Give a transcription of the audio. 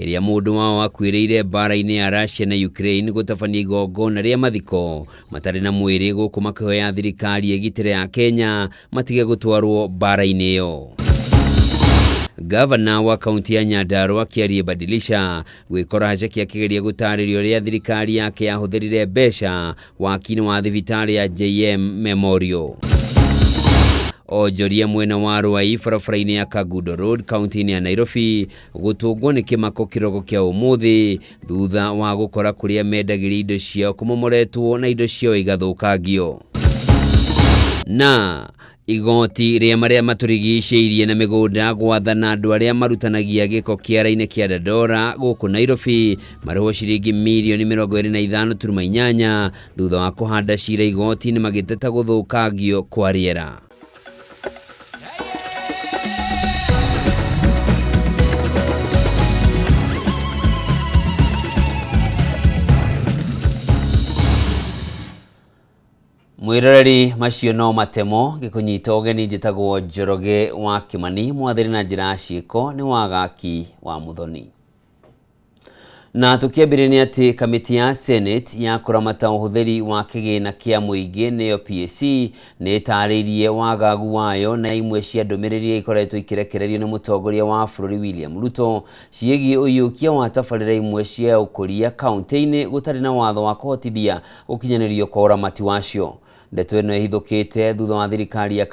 iria mundu wao akuĩrĩire mbara-inĩ ya Russia na Ukraine gũtabania igongona rĩa mathiko matarĩ na mwĩrĩ gũkũ makĩhoya thirikari ĩgitĩre ya Kenya matige gũtwarwo mbara-inĩ ĩyo. Gavana wa kaunti ya Nyandarua akĩaria Badilisha gwĩkora Haceki akĩgeria gũtarĩria ũrĩa thirikari yake yahũthĩrire mbeca waki-inĩ wa thibitarĩ ya JM Memorial. Onjoria mwena wa Ruai barabara-inĩ ya Kagudo Road kaunti-inĩ ya Nairobi gũtũngwo nĩ kĩmako kĩroko kĩa ũmũthĩ thutha wa gũkora kũrĩa mendagĩria indo ciao kũmomoretwo na indo ciao igathũkangio. Na igoti rĩa marĩa matũrigicĩirie na mĩgũnda gwathana andũ arĩa marutanagia gĩko kĩara-inĩ kĩa Dandora gũkũ Nairobi marĩhwo ciringi mirioni 25.8 thutha wa kũhanda cira igoti-inĩ magĩteta gũthũkangio kwa rĩera. Mwiroreri macio no matemo gĩkũnyita ũgeni njĩtagwo Njoroge wa Kimani mwathĩri na njĩra ciĩko nĩ wagaki wa Muthoni. Na tukĩambĩrĩria nĩ atĩ kamĩtĩ ya Senate ya kũramata ũhũthĩri wa kĩgĩna kĩa mũingĩ nĩyo PSC nĩ ĩtarĩirie wagagu wayo na imwe cia ndũmĩrĩri ikoretwo ikirekererio nĩ mũtongoria wa bũrũri William Ruto ciĩgiĩ ũiyũkia wa tabarĩra imwe cia ũkũria kaunti-inĩ gũtarĩ na watho wa kũhotithia gũkinyanĩrio kwa ũramati wacio. Ndeto ĩno ĩhithũkĩte thutha wa thirikari ya